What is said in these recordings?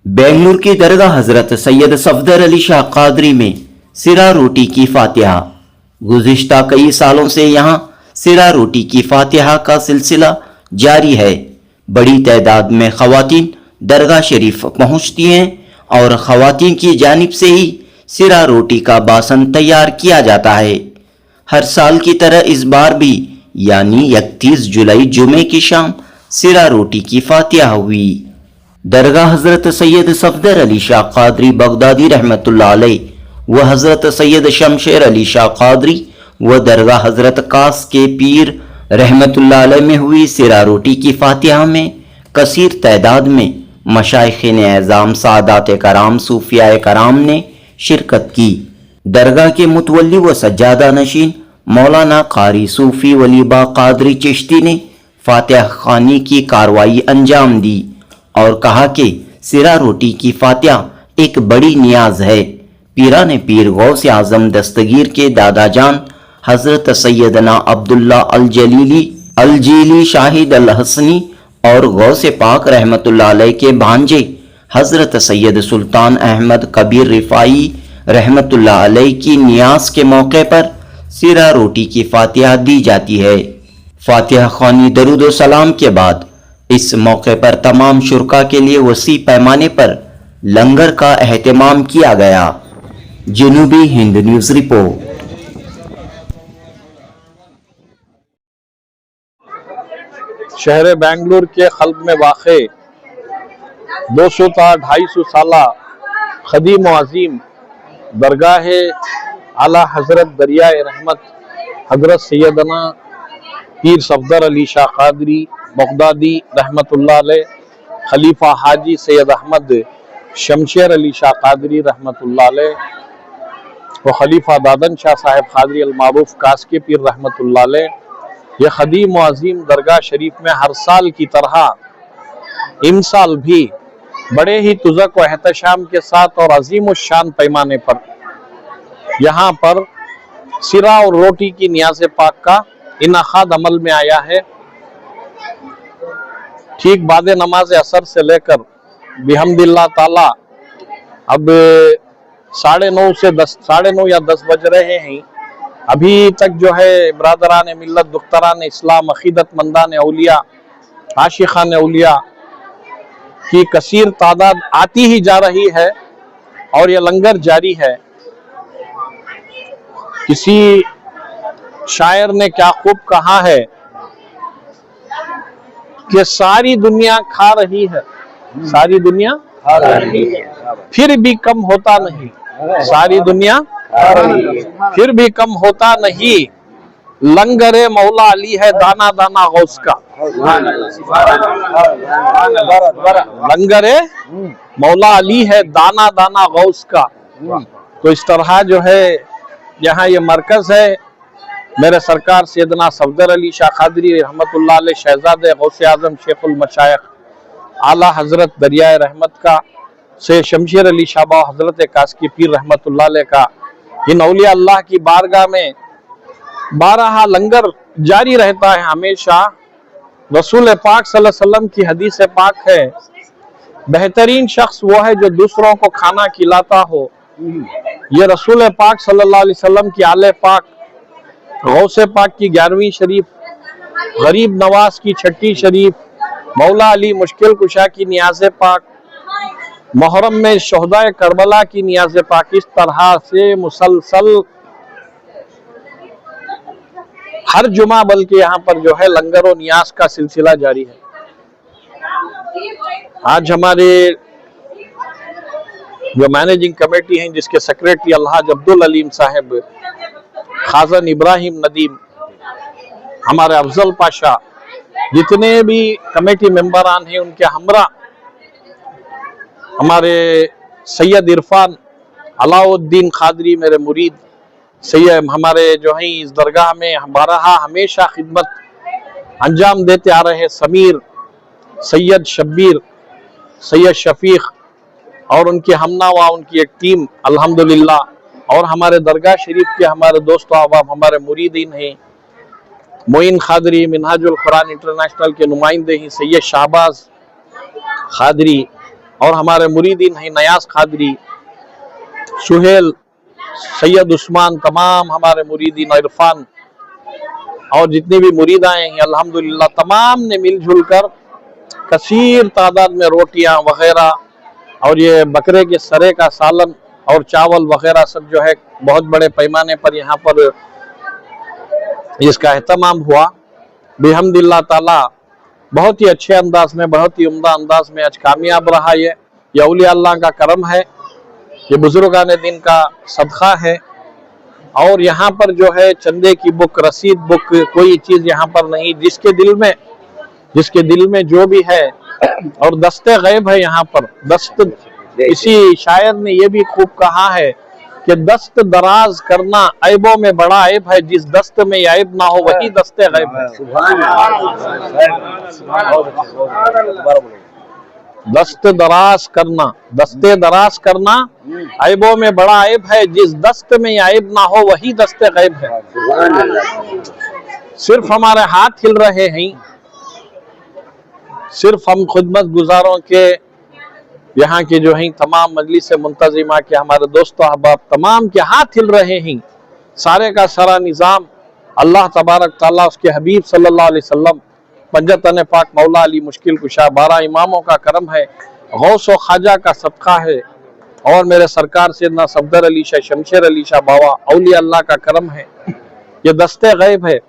बेंगलुरु की दरगाह हजरत सैयद सफदर अली शाह कादरी में सिरा रोटी की फातिहा। गुज़िश्ता कई सालों से यहाँ सिरा रोटी की फातिहा का सिलसिला जारी है। बड़ी तादाद में ख़वातीन दरगाह शरीफ पहुँचती हैं और ख़वातीन की जानिब से ही सिरा रोटी का बासन तैयार किया जाता है। हर साल की तरह इस बार भी यानी 31 जुलाई जुमे की शाम सिरा रोटी की फातिहा हुई। दरगाह हज़रत सैयद सफदर अली शाह कादरी बगदादी रहमतुल्लाह अलैह व हज़रत सैयद शमशेर अली शाह कादरी व दरगाह हज़रत कास के पीर रहमतुल्लाह अलैह में हुई सिरा रोटी की फातिहा में कसीर तादाद में मशाइख़िन एज़ाम, सादात कराम, सूफिया कराम ने शिरकत की। दरगाह के मुतवल्ली व सज्जादा नशीन मौलाना कारी सूफी वलीबा कादरी चिश्ती ने फातिहा खानी की कार्रवाई अंजाम दी और कहा कि सिरा रोटी की फातिहा एक बड़ी नियाज है। पीराने पीर गौस आज़म दस्तगीर के दादा जान हज़रत सैयदना अब्दुल्ला अलजीली शाहिद अल हसनी और गौस पाक रहमतुल्लाह अलैह के भांजे हज़रत सैयद सुल्तान अहमद कबीर रिफाई रहमतुल्लाह अलैह की नियाज के मौके पर सिरा रोटी की फातिहा दी जाती है। फातिहा खानी दरूद व सलाम के बाद इस मौके पर तमाम शुरका के लिए वसी पैमाने पर लंगर का एहतमाम किया गया। जनूबी हिंद न्यूज़ रिपोर्ट। शहर बेंगलुरु के खल्ब में वाक़े 200-250 साला क़दीम व अज़ीम दरगाह आला हज़रत दरियाए रहमत हज़रत सैयदना पीर सफदर अली शाह कादरी बगदादी रहमतुल्लाह अलैह, खलीफा हाजी सैयद अहमद शमशेर अली शाह कादरी रहमतुल्लाह अलैह व खलीफा दादन शाह साहिब कादरी अल मारूफ कास के पीर रहमतुल्लाह अलैह, यह क़दीम व अज़ीम दरगाह शरीफ में हर साल की तरह इन साल भी बड़े ही तुज़क व एहतशाम के साथ और अज़ीम उश शान पैमाने पर यहाँ पर सिरा और रोटी की नियाज़े पाक का इनाक़ाद अमल में आया है। ठीक बाद नमाज असर से लेकर बिहम्दिल्लाह ताला अब 9:30 या 10 बज रहे हैं। अभी तक जो है बरादरान मिल्लत, दुख्तरान इस्लाम, अक़ीदतमंदान औलिया, आशिक़ान औलिया की कसीर तादाद आती ही जा रही है और यह लंगर जारी है। किसी शायर ने क्या खूब कहा है कि सारी दुनिया खा रही है, सारी दुनिया खा रही है, फिर भी कम होता नहीं। सारी दुनिया खा रही है, फिर भी कम होता नहीं। लंगरे मौला अली है दाना दाना गौस का। लंगरे मौला अली है दाना दाना गौस का। तो इस तरह जो है यहाँ ये मरकज है। मेरे सरकार सैयदना सफदर अली शाह कादरी रहमतुल्लाह अलैह शहजादे गौसे आज़म शेखुल मशाइख आला हज़रत दरियाए रहमत का से शमशेर अली शाह हज़रत कास की पीर रहमतुल्लाह अलैह का इन औलिया अल्लाह की बारगाह में 12 लंगर जारी रहता है हमेशा। रसूल पाक सल्लल्लाहु अलैहि वसल्लम की हदीस पाक है, बेहतरीन शख्स वो है जो दूसरों को खाना खिलाता हो। ये रसूल पाक सल्लल्लाहु अलैहि वसल्लम की आले पाक, गौसे पाक की 11वीं शरीफ, गरीब नवाज की 6ठी शरीफ, मौला अली मुश्किल कुशा की नियाज़े पाक, मुहर्रम में शोहदाए करबला की नियाज़े पाक, इस तरह से मुसलसल हर जुमा बल्कि यहाँ पर जो है लंगर और नियाज का सिलसिला जारी है। आज हमारे जो मैनेजिंग कमेटी हैं, जिसके सेक्रेटरी अलहाज अब्दुल अलीम साहब, खाजन इब्राहिम नदीम, हमारे अफजल पाशा, जितने भी कमेटी मेंबरान हैं उनके हमरा, हमारे सैयद इरफान अलाउद्दीन कादरी मेरे मुरीद, सैयद हमारे जो हैं इस दरगाह में हमारा हमेशा खिदमत अंजाम देते आ रहे समीर, सैयद शब्बीर, सैयद शफीक और उनकी हमनावा, उनकी एक टीम अल्हम्दुलिल्लाह, और हमारे दरगाह शरीफ के हमारे दोस्तों अहबाब, हमारे मुरीदीन हैं, मोइन खादरी मिनहाजुल कुरान इंटरनेशनल के नुमाइंदे हैं, सैयद शाहबाज खादरी और हमारे मुरीदीन हैं नयाज खादरी, सुहेल, सैयद उस्मान, तमाम हमारे मुरीदीन, इरफान और जितनी भी मुरीदाएं हैं अल्हम्दुलिल्लाह तमाम ने मिलजुल कर कसीर तादाद में रोटियां वगैरह और ये बकरे के सरे का सालन और चावल वगैरह सब जो है बहुत बड़े पैमाने पर यहाँ पर इसका एहतमाम हुआ। बिहम्दिल्लाह ताला बहुत ही अच्छे अंदाज में, बहुत ही उम्दा अंदाज में आज कामयाब रहा। ये औलिया अल्लाह का करम है, ये बुजुर्गान दिन का सदका है। और यहाँ पर जो है चंदे की बुक, रसीद बुक, कोई चीज यहाँ पर नहीं। जिसके दिल में जो भी है, और दस्ते गैब है यहाँ पर। इसी शायर ने ये भी खूब कहा है कि दस्त दराज करना ऐबों में बड़ा ऐब है, जिस दस्त में ऐब ना हो वही दस्ते गैब है। दस्ते दराज करना ऐबों में बड़ा ऐब है, जिस दस्त में ऐब ना हो वही दस्ते गैब है। सिर्फ हमारे हाथ हिल रहे हैं, सिर्फ हम खुदमत गुजारों के यहाँ के जो हैं तमाम मजलिस मुंतजिमा के हमारे दोस्तों अहबाब तमाम के हाथ हिल रहे हैं। सारे का सारा निज़ाम अल्लाह तबारक ताला, उसके हबीब सल्लल्लाहु अलैहि वसल्लम, पंजतन पाक मौला अली मुश्किल कुशा, 12 इमामों का करम है, गौस व ख्वाजा का सदका है, और मेरे सरकार सैयदना सफदर अली शाह, शमशेर अली शाह बावा, औलिया अल्लाह का करम है। ये दस्ते गैब है,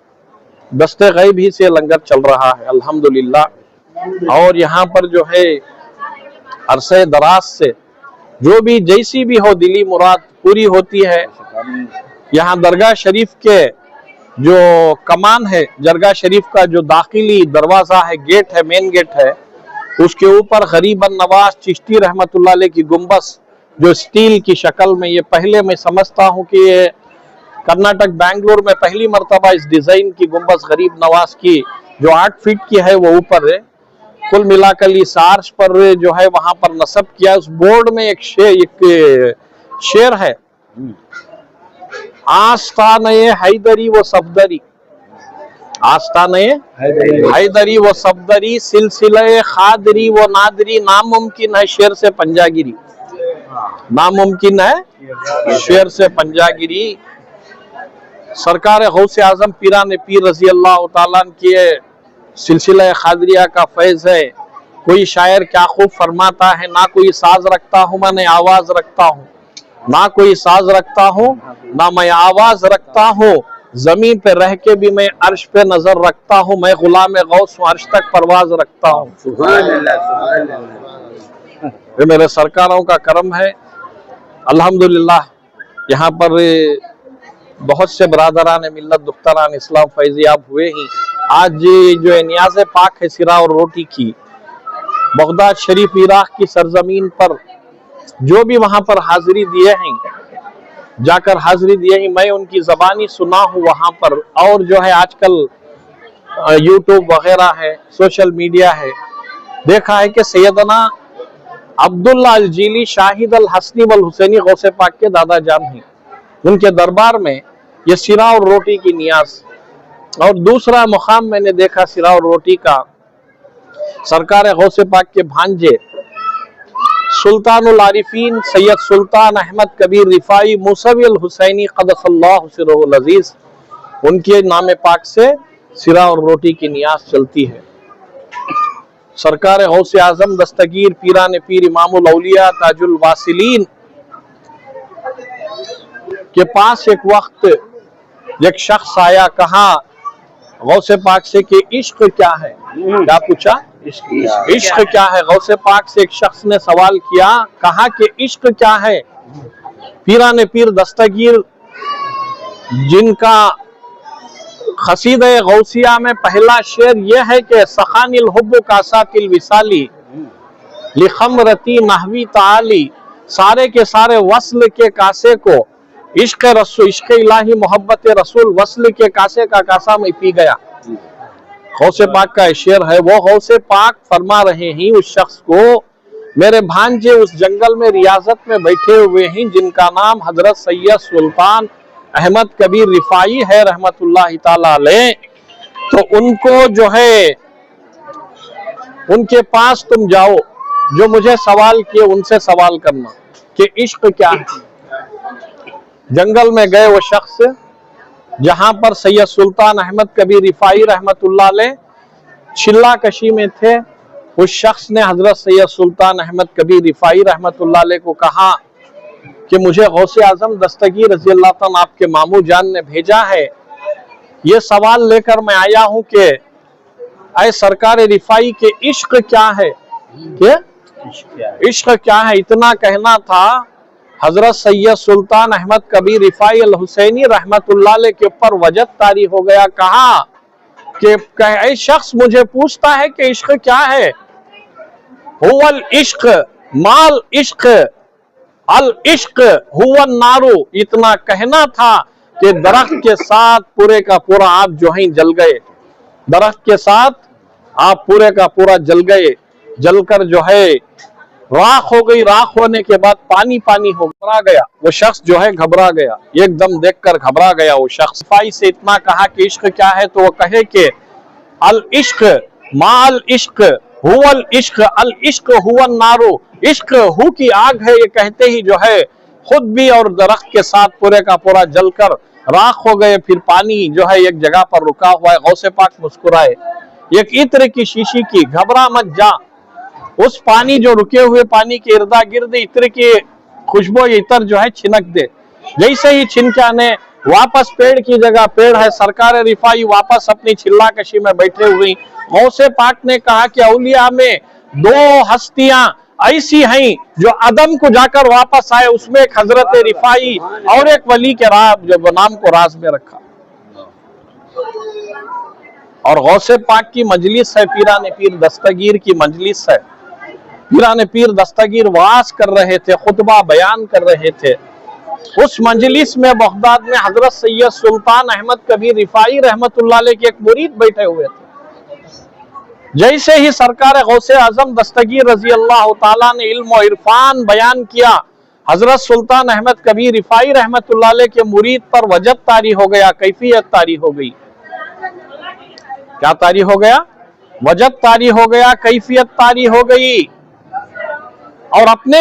दस्ते गैब ही से लंगर चल रहा है अल्हम्दुलिल्लाह। और यहाँ पर जो है अरसे दराज से जो भी जैसी भी हो दिली मुराद पूरी होती है। यहाँ दरगाह शरीफ के जो कमान है, दरगाह शरीफ का जो दाखिली दरवाजा है, गेट है, मेन गेट है, उसके ऊपर गरीबन नवाज चिश्ती रहमतुल्लाह अलैह की गुंबस जो स्टील की शक्ल में, ये पहले मैं समझता हूँ कि ये कर्नाटक बेंगलोर में पहली मर्तबा इस डिजाइन की गुंबस गरीब नवाज की जो 8 फीट की है वो ऊपर है। कुल मिलाकर इस आर्च पर जो है वहां पर नस्ब किया। उस बोर्ड में एक शेर है, आस्ताने हैदरी व सफदरी, आस्ताने हैदरी व सफदरी, सिलसिले खादरी व नादरी, नामुमकिन है शेर से पंजागिरी, नामुमकिन है शेर से पंजागिरी। सरकार गौसे आजम पीरान पीर रजी अल्लाह तआला की सिलसिला खादरिया का फैज है। कोई शायर क्या खूब फरमाता है, ना कोई साज रखता हूँ मैं आवाज रखता हूँ, ना कोई साज रखता हूँ ना मैं आवाज रखता हूँ, जमीन पे रह के भी मैं अर्श पे नजर रखता हूँ, मैं गुलाम गौस हूँ, अर्श तक परवाज रखता हूँ। ये मेरे सरकारों का करम है अल्हम्दुलिल्लाह। यहाँ पर बहुत से बरादरान मिल्लत दुख्तरान इस्लाम फैजियाब हुए ही। आज जो नियाज़ पाक है सिरा और रोटी की, बगदाद शरीफ इराक की सरजमीन पर जो भी वहां पर हाजिरी दिए हैं, जाकर हाजिरी दिए हैं, मैं उनकी जबानी सुना हूँ वहां पर। और जो है आजकल यूट्यूब वगैरह है, सोशल मीडिया है, देखा है कि सैयदना अब्दुल्ला अल जीली शाहिद अल हसनी वल हुसैनी गौसे पाक के दादा जान हैं। उनके दरबार में ये सिरा और रोटी की नियाज। और दूसरा मुकाम मैंने देखा सिरा और रोटी का, सरकार गौसे पाक के भांजे सुल्तानुल आरिफीन सैयद सुल्तान अहमद कबीर रिफाई मूसवी अल हुसैनी क़द्दसल्लाहु सिर्रहुल अज़ीज़, उनके नाम पाक से सिरा और रोटी की नियाज चलती है। सरकार गौसे आजम दस्तगीर पीरान पीर इमामुल औलिया ताजुल वासिलीन के पास एक वक्त एक शख्स आया, कहा गौसे पाक से कि इश्क क्या है। क्या पूछा? इश्क क्या है। गौसे पाक से एक शख्स ने सवाल किया, कहा कि इश्क क्या है। पीरान पीर दस्तगीर जिनका खसीदा गौसिया में पहला शेर यह है कि सखानिल हुब्बु कासातिल विसाली लिखमरती नहवी ताली, सारे के सारे वस्ल के कासे को इश्क रसूल, इश्क इलाही मोहब्बत रसूल, वस्ल के कासे का कासा में पी गया। गौसे पाक का शेर है। वो गौसे पाक फरमा रहे हैं उस शख्स को, मेरे भांजे उस जंगल में रियाजत में बैठे हुए हैं जिनका नाम हजरत सैयद सुल्तान अहमद कबीर रिफाई है रहमतुल्लाह ताला अलैह। तो उनको जो है उनके पास तुम जाओ, जो मुझे सवाल किए उनसे सवाल करना कि इश्क क्या है। जंगल में गए वो शख्स जहां पर सैयद सुल्तान अहमद कबीर रिफाई रहमतुल्लाह अलैह चिल्ला कशी में थे, उस शख्स ने हजरत सैयद सुल्तान अहमद कबीर रिफाई रहमतुल्लाह अलैह को कहा कि मुझे गौसे आजम दस्तगीर रजी अल्लाह तआला आपके मामू जान ने भेजा है, ये सवाल लेकर मैं आया हूं कि ऐ सरकार रिफाई के इश्क क्या है, इश्क क्या है। इतना कहना था, हजरत सैयद सुल्तान अहमद कबीर रिफाई अल हुसैनी रहमतुल्लाह अलैह के ऊपर वजद तारी हो गया। कहा कि ऐ शख्स मुझे पूछता है कि इश्क क्या है। हुवल इश्क माल इश्क अल इश्क हुवन नारू। इतना कहना था कि दरख्त के साथ पूरे का पूरा आप जो है जल गए, दरख्त के साथ आप पूरे का पूरा जल गए, जलकर जो है राख हो गई। राख होने के बाद पानी पानी हो घबरा गया वो शख्स, जो है घबरा गया, एकदम देखकर घबरा गया वो शख्स। रिफाई से इतना कहा कि इश्क क्या है, तो वो कहे कि अल इश्क माल इश्क हुवल इश्क अल इश्क हुवन नारो। इश्क हु की आग है, ये कहते ही जो है खुद भी और दरख्त के साथ पूरे का पूरा जलकर राख हो गए। फिर पानी जो है एक जगह पर रुका हुआ है। गौसे पाक मुस्कुराए, एक इत्र की शीशी की, घबरा मत जा, उस पानी जो रुके हुए पानी के इर्दा गिर्द इत्र की खुशबू इतर जो है छिनक दे। जैसे ही छिनकाने वापस पेड़ की जगह पेड़ है, सरकार रिफाई वापस अपनी चिल्ला कशी में बैठे हुई। गौसे पाक ने कहा कि औलिया में दो हस्तियां ऐसी हैं जो अदम को जाकर वापस आए, उसमें एक हजरत रिफाई और एक वली के जो नाम को राज में रखा। और गौसे पाक की मजलिस है, पीराने पीर दस्तगीर की मजलिस है। पीराने पीर दस्तगीर वास कर रहे थे, खुतबा बयान कर रहे थे। उस मजलिस में बगदाद में हजरत सैयद सुल्तान अहमद कबीर रिफाई रहमतुल्लाह अलैह के एक मुरीद बैठे हुए थे। जैसे ही सरकार गौसे आजम दस्तगीर रजी अल्लाह ताला ने इल्म और इरफान बयान किया, हजरत सुल्तान अहमद कबीर रिफाई रहमतुल्लाह अलैह के मुरीद पर वजद तारी हो गया, कैफियत तारी हो गई। क्या तारी हो गया? वजद तारी हो गया, कैफियत तारी हो गई। और अपने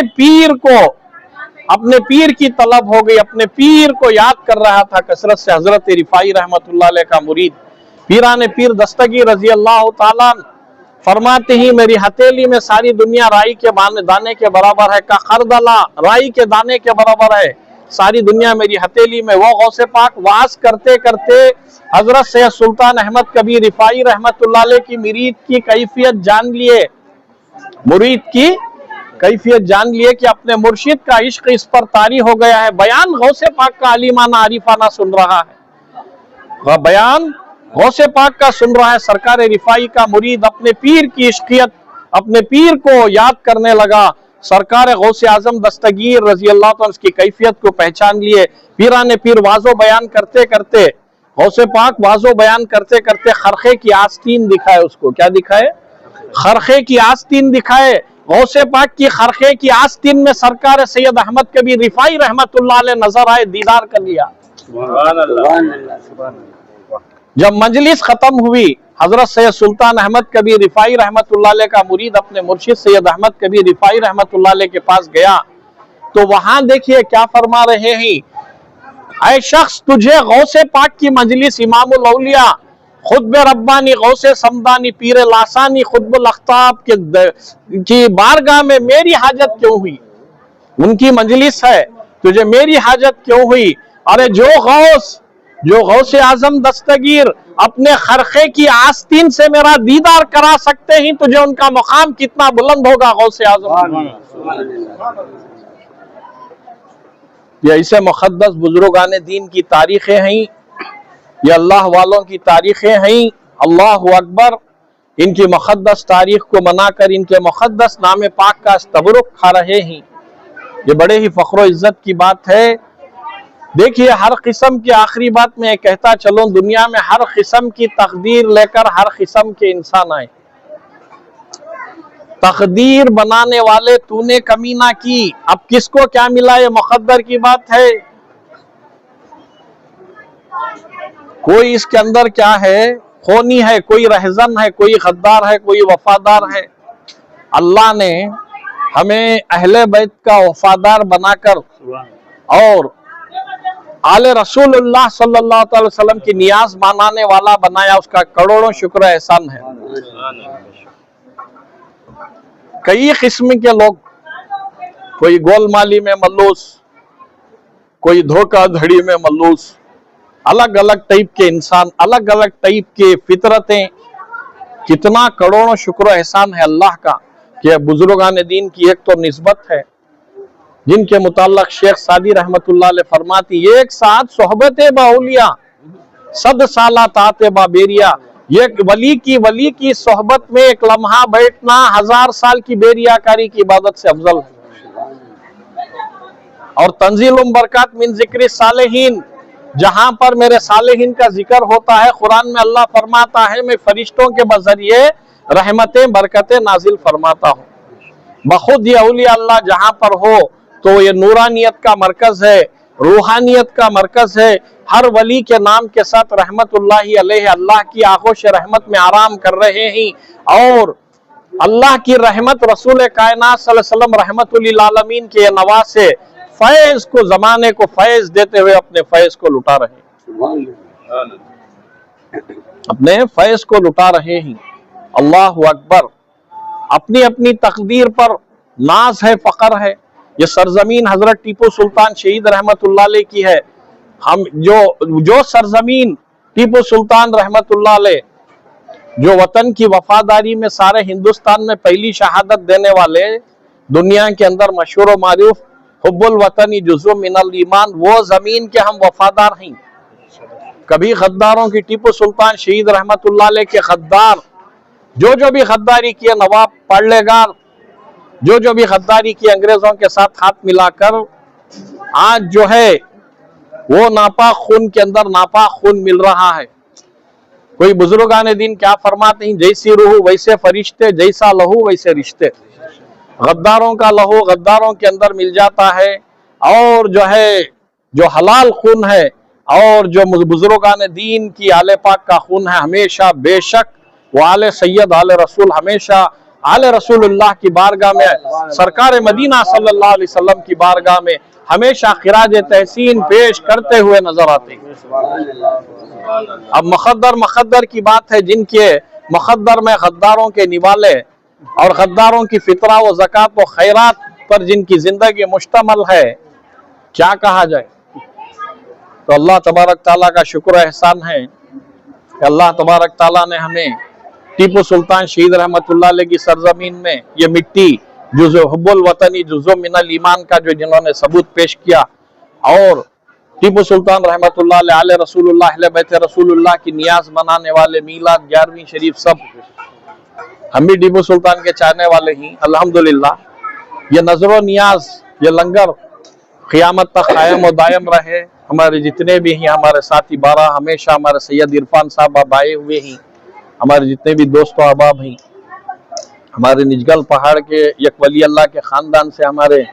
पीर की तलब हो गई, अपने पीर को याद कर रहा था कसरत से हजरत रिफाई रहमतुल्लाह अलैह का मुरीद। पीराने पीर दस्तगीर रजी अल्लाह ताला फरमाते ही मेरी हथेली में सारी दुनिया राई के दाने के बराबर है, का खरदला राई के दाने के बराबर है, सारी दुनिया मेरी हथेली में। वो गौसे पाक वास करते करते हजरत सैयद सुल्तान अहमद कबीर रिफाई रहमतुल्लाह अलैह की मुरीद की कैफियत जान लिए, मुरीद की कैफियत जान लिए कि अपने मुर्शिद का इश्क इस पर तारी हो गया है। बयान गौसे पाक का अलीमाना आरिफाना सुन रहा है, बयान गौसे पाक का सुन रहा है। सरकार रिफाई का मुरीद अपने पीर की इश्कियत, अपने पीर को याद करने लगा। सरकार गौसे आजम दस्तगीर रजी अल्लाह तआला उसकी कैफियत को पहचान लिए। पीराने पीर वाजो बयान करते करते, गौसे पाक वाजो बयान करते करते खरखे की आस्तीन दिखाए उसको। क्या दिखाए? खरखे की आस्तीन दिखाए। गौसे पाक की खरखे की आस्तीन में सरकार सैयद अहमद कबीर रिफाई रहमतुल्लाह अलैह नजर आए, दीदार कर लिया। जब मजलिस खत्म हुई, हजरत सैयद सुल्तान अहमद कबीर रिफाई रहमतुल्लाह अलैह का मुरीद अपने मुर्शिद सैयद अहमद कबीर रिफाई रहमतुल्लाह अलैह के पास गया तो वहां देखिए क्या फरमा रहे हैं, ऐ शख्स तुझे गौसे पाक की मजलिस इमामुल औलिया खुतब रब्बानी गौसे समदानी पीर लासानी खुतबुल अख्ताब की बारगाह में मेरी हाजत क्यों हुई? उनकी मजलिस है, तुझे मेरी हाजत क्यों हुई? अरे जो गौसे आजम दस्तगीर अपने खरखे की आस्तीन से मेरा दीदार करा सकते हैं, तुझे उनका मुकाम कितना बुलंद होगा गौसे आजम। ये ऐसे मुक़द्दस बुजुर्गाने दीन की तारीखें हैं, ये अल्लाह वालों की तारीखें हैं। अल्लाह अकबर। इनकी मुक़द्दस तारीख को मनाकर इनके मुक़द्दस नाम पाक का तबरुक खा रहे हैं, ये बड़े ही फ़ख्र इज्जत की बात है। देखिए, हर किस्म की आखिरी बात मैं कहता चलूं, दुनिया में हर किस्म की तकदीर लेकर हर किस्म के इंसान आए। तकदीर बनाने वाले तूने कमी ना की, अब किसको क्या मिला ये मुक़द्दर की बात है। कोई इसके अंदर क्या है, खूनी है, कोई रहजन है, कोई गद्दार है, कोई वफादार है। अल्लाह ने हमें अहले बैत का वफादार बनाकर और आले रसूलुल्लाह सल्लल्लाहु अलैहि वसल्लम की नियाज मानाने वाला बनाया, उसका करोड़ों शुक्र एहसान है। कई किस्म के लोग, कोई गोलमाली में मल्लूस, कोई धोखाधड़ी में मल्लूस, अलग अलग टाइप के इंसान, अलग अलग टाइप के फितरतें, कितना करोड़ों शुक्र एहसान है अल्लाह का कि बुजुर्गान दीन की एक तो निस्बत है, जिनके मुताल्लिक शेख सादी रहमतुल्लाह अलैह फरमाती, एक साथ सोहबत बाउलिया सद साला ताते बाबेरिया, एक वली की सोहबत में एक लम्हा बैठना 1000 साल की बेरियाकारी की इबादत से अफजल है। और तंजीलुम बरकत मिन जिक्र सालेहीन, जहां पर मेरे सालेहीन का जिक्र होता है, कुरान में अल्लाह फरमाता है मैं फरिश्तों के बजरिए रहमतें बरकतें नाजिल फरमाता हूँ। बखुद ये औलिया अल्लाह जहां पर हो तो ये नूरानियत का मरकज है, रूहानियत का मरकज है। हर वली के नाम के साथ रहमतुल्लाहि अलैहि, अल्लाह की आगोश रहमत में आराम कर रहे हैं। और अल्लाह की रहमत रसूल कायनात सल्लल्लाहु अलैहि वसल्लम रहमतुल लिल आलमीन के नवाज से फैज को, जमाने को फैज देते हुए अपने फैज को लुटा रहे हैं, अपने फैज को लुटा रहे हैं। अल्लाहु अकबर। अपनी अपनी तकदीर पर नाज है, फख्र है। ये सरजमीन हजरत टीपू सुल्तान शहीद रहमतुल्लाह अलैह की है। हम जो सरजमीन टीपू सुल्तान रहमतुल्लाह अलैह, जो वतन की वफादारी में सारे हिंदुस्तान में पहली शहादत देने वाले, दुनिया के अंदर मशहूर व मारूफ हुब्बुल वतनी जुज़्उ मिनल ईमान, वो जमीन के हम वफादार हैं। कभी गद्दारों की, टीपू सुल्तान शहीद रहमतुल्लाह अलैह के गद्दार जो भी गद्दारी किए, नवाब पार्लेगार जो भी गद्दारी की अंग्रेजों के साथ हाथ मिलाकर, आज जो है वो नापाक खून के अंदर नापाक खून मिल रहा है। कोई बुजुर्गान दीन क्या फरमाते हैं, जैसी रूह वैसे फरिश्ते, जैसा लहू वैसे रिश्ते। गद्दारों का लहू गद्दारों के अंदर मिल जाता है, और जो है जो हलाल खून है और जो बुजुर्गान दीन की आले पाक का खून है, हमेशा बेशक वो आले सैयद आले रसूल, हमेशा आले रसूलुल्लाह की बारगाह में, सरकार मदीना सल्लल्लाहु अलैहि वसल्लम की बारगाह में हमेशा खिराज तहसीन पेश करते हुए नजर आते हैं। अब मुक़द्दर की बात है, जिनके मुक़द्दर में गद्दारों के निवाले और गद्दारों की फितरा व ज़कात व खैरात पर जिनकी जिंदगी मुश्तमल है, क्या कहा जाए। तो अल्लाह तबारक ताला का शुक्र एहसान है कि अल्लाह तबारक ताला ने हमें टीपू सुल्तान शहीद रहमतुल्लाह अलैह की सरजमीन में ये मिट्टी जुज़्उ हुब्बुल वतनी जुज़्उ मिनल ईमान का जो जिन्होंने सबूत पेश किया, और टीपू सुल्तान रहमतुल्लाह अलैह आले रसूलुल्लाह अहले बैत रसूलुल्लाह की नियाज मनाने वाले, मीलाद 11वीं शरीफ, सब हम भी टीपू सुल्तान के चाहने वाले ही अल्हम्दुलिल्लाह। ये नजरो नियाज, ये लंगर क़यामत तक कायम और दायम रहे। हमारे जितने भी हैं, हमारे साथी 12 हमेशा हमारे सैयद इरफान साहब अब आए हुए हैं, हमारे जितने भी दोस्तों अहबाब हैं, हमारे निजगल पहाड़ के एक वली अल्लाह के खानदान से हमारे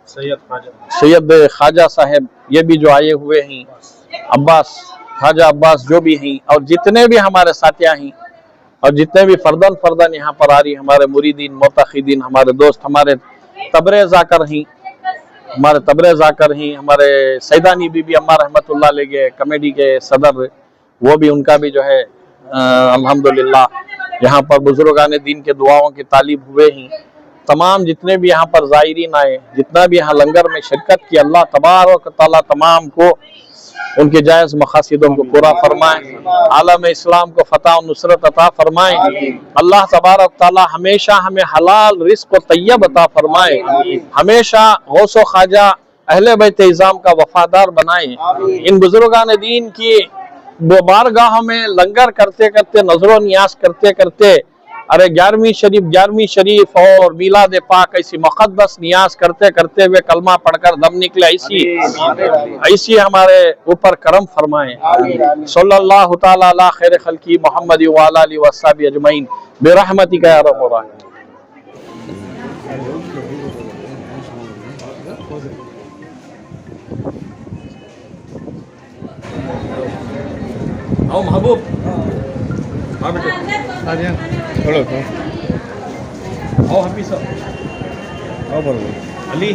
सैयद ख्वाजा साहब, ये भी जो आए हुए हैं, अब्बास, ख्वाजा अब्बास जो भी हैं, और जितने भी हमारे साथियाँ हैं, और जितने भी फर्दन यहाँ पर आ रही, हमारे मुरीदीन मोतखीदीन, हमारे दोस्त, हमारे तबरे जाकर हैं, हमारे सैदानी बीबी अम्मा रहमतुल्लाह अलैह के कमेटी के सदर, वो भी, उनका भी जो है अल्हम्दुलिल्लाह यहाँ पर बुजुर्गान दीन के दुआओं की तालीब हुए हैं। तमाम जितने भी यहाँ पर ज़ायरीन आए, जितना भी यहाँ लंगर में शिरकत की, अल्लाह तबारक तआला तमाम को उनके जायज़ मक़ासिदों को पूरा फरमाए, आलम इस्लाम को फतह और नुसरत अता फरमाए। अल्लाह तबारक तआला हमेशा हमें हलाल रिज़्क़ व तय्यब अता फरमाए, हमेशा गौस व ख्वाजा अहले बैत इज़ाम का वफादार बनाए। इन बुजुर्गान दीन की बारगाहों में लंगर करते करते, नजरो नियाज करते करते, अरे 11वीं शरीफ और मीलाद पाक, ऐसी मुक़द्दस नियाज करते करते हुए कलमा पढ़कर दम निकले, ऐसी हमारे ऊपर करम फरमाए। सल्लल्लाहु तआला अला खैर खल्की मोहम्मद व अला आलिहि व अस्हाबिहि अजमईन बिरहमतिका या अरहमर राहिमीन। आओ महबूब, हाँ बेटे, आओ हफीज़ साहब। अली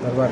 दरबार